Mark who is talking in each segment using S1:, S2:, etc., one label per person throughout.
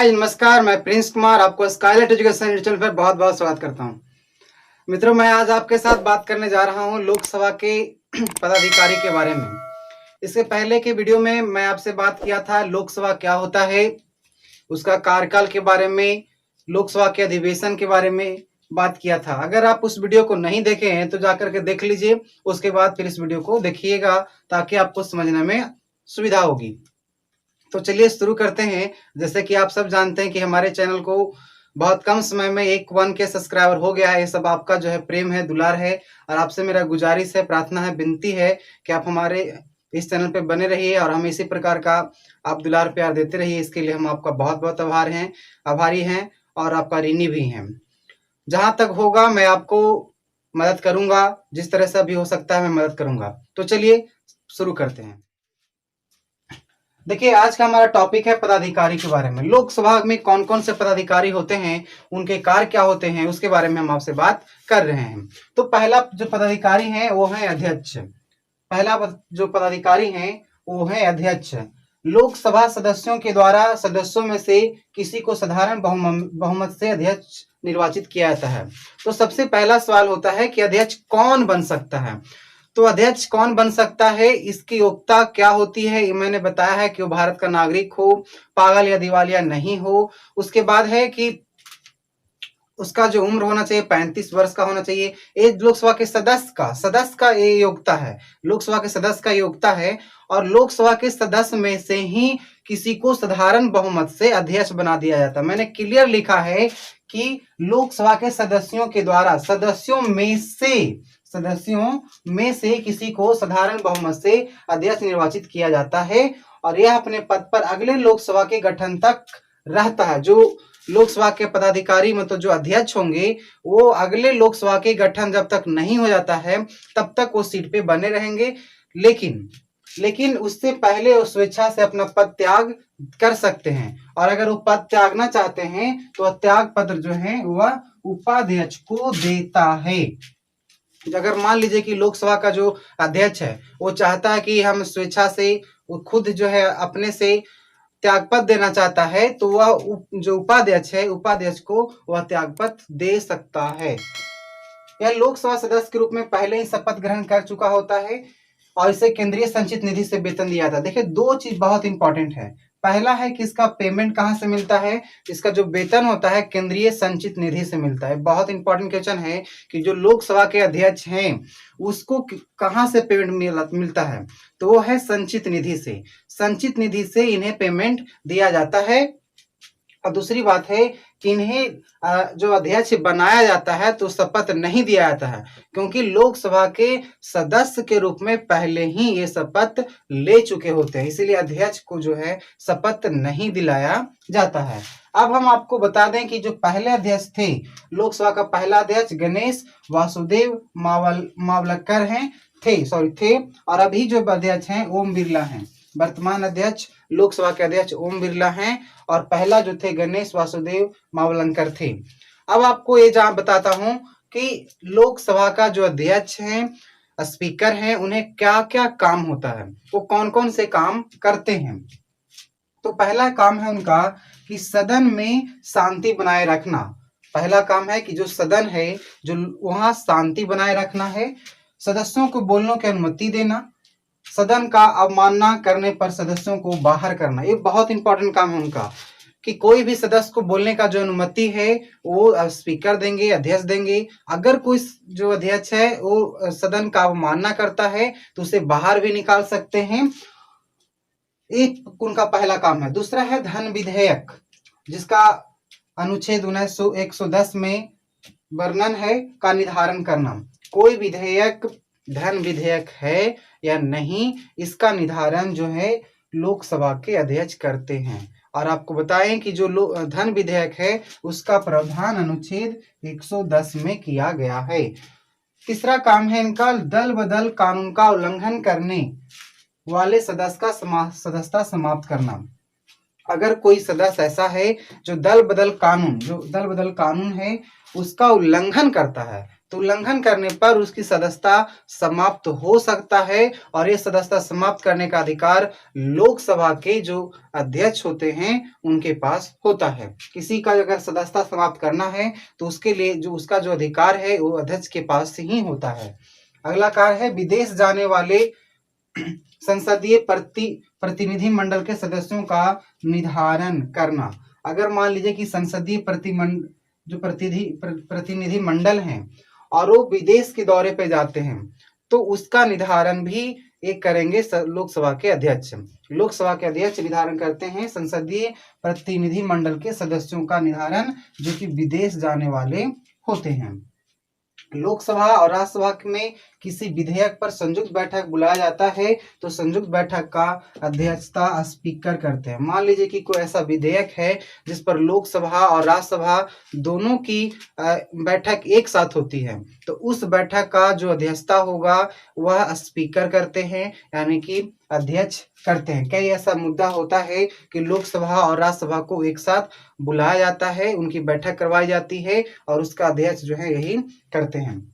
S1: हाय नमस्कार, मैं प्रिंस कुमार आपको स्काईलाइट एजुकेशन चैनल पर बहुत बहुत स्वागत करता हूं। मित्रों, मैं आज आपके साथ बात करने जा रहा हूं लोकसभा के पदाधिकारी के बारे में। इससे पहले के वीडियो में मैं आपसे बात किया था लोकसभा क्या होता है, उसका कार्यकाल के बारे में, लोकसभा के अधिवेशन के बारे में बात किया था। अगर आप उस वीडियो को नहीं देखे हैं तो जाकर के देख लीजिए, उसके बाद फिर इस वीडियो को देखिएगा ताकि आपको समझने में सुविधा होगी। तो चलिए शुरू करते हैं। जैसे कि आप सब जानते हैं कि हमारे चैनल को बहुत कम समय में 1 के सब्सक्राइबर हो गया है। ये सब आपका जो है प्रेम है, दुलार है, और आपसे मेरा गुजारिश है, प्रार्थना है, विनती है कि आप हमारे इस चैनल पे बने रहिए और हमें इसी प्रकार का आप दुलार प्यार देते रहिए। इसके लिए हम आपका बहुत बहुत आभारी हैं और आपका ऋणी भी हैं। जहां तक होगा मैं आपको मदद करूंगा, जिस तरह से भी हो सकता है मैं मदद करूंगा। तो चलिए शुरू करते हैं। देखिए, आज का हमारा टॉपिक है पदाधिकारी के बारे में। लोकसभा में कौन कौन से पदाधिकारी होते हैं, उनके कार्य क्या होते हैं, उसके बारे में हम आपसे बात कर रहे हैं। तो पहला जो पदाधिकारी है वो है अध्यक्ष। पहला जो पदाधिकारी है वो है अध्यक्ष। लोकसभा सदस्यों के द्वारा सदस्यों में से किसी को साधारण बहुमत से अध्यक्ष निर्वाचित किया जाता है। तो सबसे पहला सवाल होता है कि अध्यक्ष कौन बन सकता है। तो अध्यक्ष कौन बन सकता है, इसकी योग्यता क्या होती है, ये मैंने बताया है कि वो भारत का नागरिक हो, पागल या दिवालिया नहीं हो। उसके बाद है कि उसका जो उम्र होना चाहिए 35 वर्ष का होना चाहिए। एज लोकसभा के सदस्य का ये योग्यता है, लोकसभा के सदस्य का योग्यता है। और लोकसभा के सदस्य में से ही किसी को साधारण बहुमत से अध्यक्ष बना दिया जाता है। मैंने क्लियर लिखा है कि लोकसभा के सदस्यों के द्वारा सदस्यों में से किसी को साधारण बहुमत से अध्यक्ष निर्वाचित किया जाता है और यह अपने पद पर अगले लोकसभा के गठन तक रहता है। जो लोकसभा के पदाधिकारी मतलब जो अध्यक्ष होंगे वो अगले लोकसभा के गठन जब तक नहीं हो जाता है तब तक वो सीट पे बने रहेंगे। लेकिन उससे पहले वो स्वेच्छा से अपना पद त्याग कर सकते हैं, और अगर वो पद त्यागना चाहते हैं तो त्याग पत्र जो है वह उपाध्यक्ष को देता है। अगर मान लीजिए कि लोकसभा का जो अध्यक्ष है वो चाहता है कि हम स्वेच्छा से, वो खुद जो है अपने से त्यागपत्र देना चाहता है, तो वह जो उपाध्यक्ष है उपाध्यक्ष को वह त्यागपत्र दे सकता है। यह लोकसभा सदस्य के रूप में पहले ही शपथ ग्रहण कर चुका होता है और इसे केंद्रीय संचित निधि से वेतन दिया था। देखिए, दो चीज बहुत इंपॉर्टेंट है। पहला है कि इसका पेमेंट कहां से मिलता है, इसका जो वेतन होता है केंद्रीय संचित निधि से मिलता है। बहुत इंपॉर्टेंट क्वेश्चन है कि जो लोकसभा के अध्यक्ष हैं उसको कहां से पेमेंट मिलता है, तो वो है संचित निधि से। संचित निधि से इन्हें पेमेंट दिया जाता है। और दूसरी बात है कि इन्हें जो अध्यक्ष बनाया जाता है तो शपथ नहीं दिया जाता है, क्योंकि लोकसभा के सदस्य के रूप में पहले ही ये शपथ ले चुके होते हैं, इसीलिए अध्यक्ष को जो है शपथ नहीं दिलाया जाता है। अब हम आपको बता दें कि जो पहले अध्यक्ष थे, लोकसभा का पहला अध्यक्ष गणेश वासुदेव मावलकर थे, और अभी जो अध्यक्ष हैं ओम बिरला हैं। वर्तमान अध्यक्ष लोकसभा के अध्यक्ष ओम बिरला हैं और पहला जो थे गणेश वासुदेव मावलंकर थे। अब आपको ये बताता हूं कि लोकसभा का जो अध्यक्ष हैं, स्पीकर हैं, उन्हें क्या क्या काम होता है, वो कौन कौन से काम करते हैं। तो पहला काम है उनका कि सदन में शांति बनाए रखना। पहला काम है कि जो सदन है जो वहां शांति बनाए रखना है, सदस्यों को बोलने की अनुमति देना, सदन का अवमानना करने पर सदस्यों को बाहर करना। ये बहुत इंपॉर्टेंट काम है उनका कि कोई भी सदस्य को बोलने का जो अनुमति है वो स्पीकर देंगे, अध्यक्ष देंगे। अगर कोई जो अध्यक्ष है वो सदन का अवमानना करता है तो उसे बाहर भी निकाल सकते हैं। एक उनका पहला काम है। दूसरा है धन विधेयक, जिसका अनुच्छेद 110 में वर्णन है का निर्धारण करना। कोई विधेयक धन विधेयक है या नहीं, इसका निर्धारण जो है लोकसभा के अध्यक्ष करते हैं। और आपको बताएं कि जो धन विधेयक है उसका प्रावधान अनुच्छेद 110 में किया गया है। तीसरा काम है इनका दल बदल कानून का उल्लंघन करने वाले सदस्य का सदस्यता समाप्त करना। अगर कोई सदस्य ऐसा है जो दल बदल कानून है उसका उल्लंघन करता है, तो उल्लंघन करने पर उसकी सदस्यता समाप्त हो सकता है और ये सदस्यता समाप्त करने का अधिकार लोकसभा के जो अध्यक्ष होते हैं उनके पास होता है। किसी का अगर सदस्यता समाप्त करना है तो उसके लिए जो उसका जो अधिकार है वो अध्यक्ष के पास ही होता है। अगला कार्य है विदेश जाने वाले संसदीय प्रतिनिधि मंडल के सदस्यों का निर्धारण करना। अगर मान लीजिए कि संसदीय प्रतिनिधि मंडल हैं और वो विदेश के दौरे पे जाते हैं तो उसका निर्धारण भी एक करेंगे लोकसभा के अध्यक्ष। लोकसभा के अध्यक्ष निर्धारण करते हैं संसदीय प्रतिनिधि मंडल के सदस्यों का निर्धारण जो कि विदेश जाने वाले होते हैं। लोकसभा और राज्यसभा में किसी विधेयक पर संयुक्त बैठक बुलाया जाता है तो संयुक्त बैठक का अध्यक्षता स्पीकर करते हैं। मान लीजिए कि कोई ऐसा विधेयक है जिस पर लोकसभा और राज्यसभा दोनों की बैठक एक साथ होती है तो उस बैठक का जो अध्यक्षता होगा वह स्पीकर करते हैं यानी कि अध्यक्ष करते हैं। कई ऐसा मुद्दा होता है कि लोकसभा और राज्यसभा को एक साथ बुलाया जाता है, उनकी बैठक करवाई जाती है और उसका अध्यक्ष जो है यही करते हैं।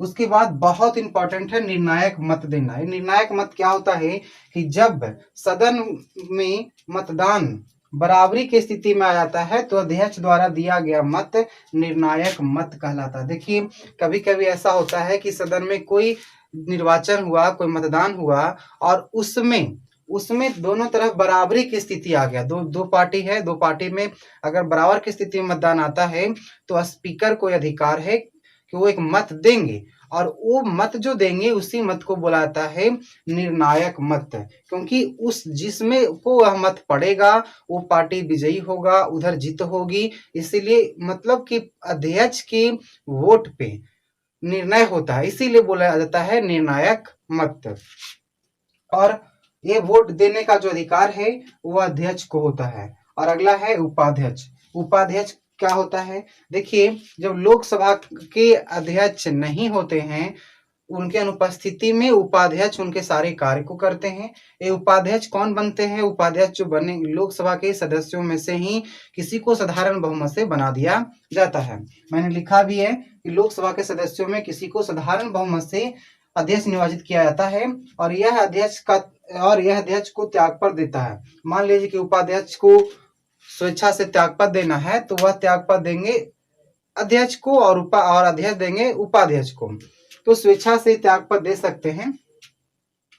S1: उसके बाद बहुत इंपॉर्टेंट है निर्णायक मत देना। निर्णायक मत क्या होता है कि जब सदन में मतदान बराबरी की स्थिति में आ जाता है तो अध्यक्ष द्वारा दिया गया मत निर्णायक मत कहलाता है। देखिए कभी कभी ऐसा होता है कि सदन में कोई निर्वाचन हुआ, कोई मतदान हुआ और उसमें दोनों तरफ बराबरी की स्थिति आ गया। दो पार्टी है, दो पार्टी में अगर बराबर की स्थिति में मतदान आता है तो स्पीकर को अधिकार है कि वो एक मत देंगे और वो मत जो देंगे उसी मत को बुलाता है निर्णायक मत, क्योंकि उस जिसमें को वह मत पड़ेगा वो पार्टी विजयी होगा, उधर जीत होगी। इसीलिए मतलब कि अध्यक्ष के वोट पे निर्णय होता है, इसीलिए बोला जाता है निर्णायक मत। और ये वोट देने का जो अधिकार है वो अध्यक्ष को होता है। और अगला है उपाध्यक्ष। उपाध्यक्ष क्या होता है? देखिए जब लोकसभा के अध्यक्ष नहीं होते हैं उनके अनुपस्थिति में उपाध्यक्ष उनके सारे कार्य को करते हैं। ये उपाध्यक्ष कौन बनते हैं? उपाध्यक्ष जो बने लोकसभा के सदस्यों में से ही किसी को साधारण बहुमत से बना दिया जाता है। मैंने लिखा भी है कि लोकसभा के सदस्यों में किसी को साधारण बहुमत से अध्यक्ष निर्वाचित किया जाता है और यह अध्यक्ष को त्यागपत्र देता है। मान लीजिए कि उपाध्यक्ष को स्वेच्छा से त्यागपत्र देना है तो वह त्यागपत्र देंगे अध्यक्ष को और अध्यक्ष देंगे उपाध्यक्ष को। तो स्वेच्छा से त्यागपत्र दे सकते हैं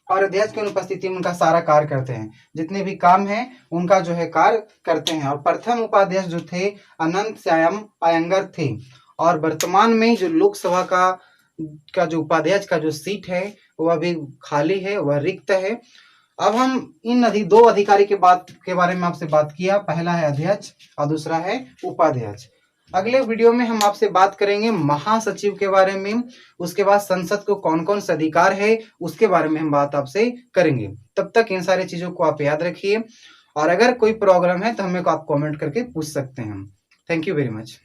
S1: और अध्यक्ष की अनुपस्थिति में उनका सारा कार्य करते हैं, जितने भी काम है उनका जो है कार्य करते हैं। और प्रथम उपाध्यक्ष जो थे अनंत श्याम अयंगर थे और वर्तमान में जो लोकसभा का जो उपाध्यक्ष का जो सीट है वह अभी खाली है, वह रिक्त है। अब हम इन दो अधिकारी के बारे में आपसे बात किया, पहला है अध्यक्ष और दूसरा है उपाध्यक्ष। अगले वीडियो में हम आपसे बात करेंगे महासचिव के बारे में, उसके बाद संसद को कौन कौन से अधिकार है उसके बारे में हम बात आपसे करेंगे। तब तक इन सारी चीजों को आप याद रखिए और अगर कोई प्रॉब्लम है तो हमें आप कमेंट करके पूछ सकते हैं। Thank you very much.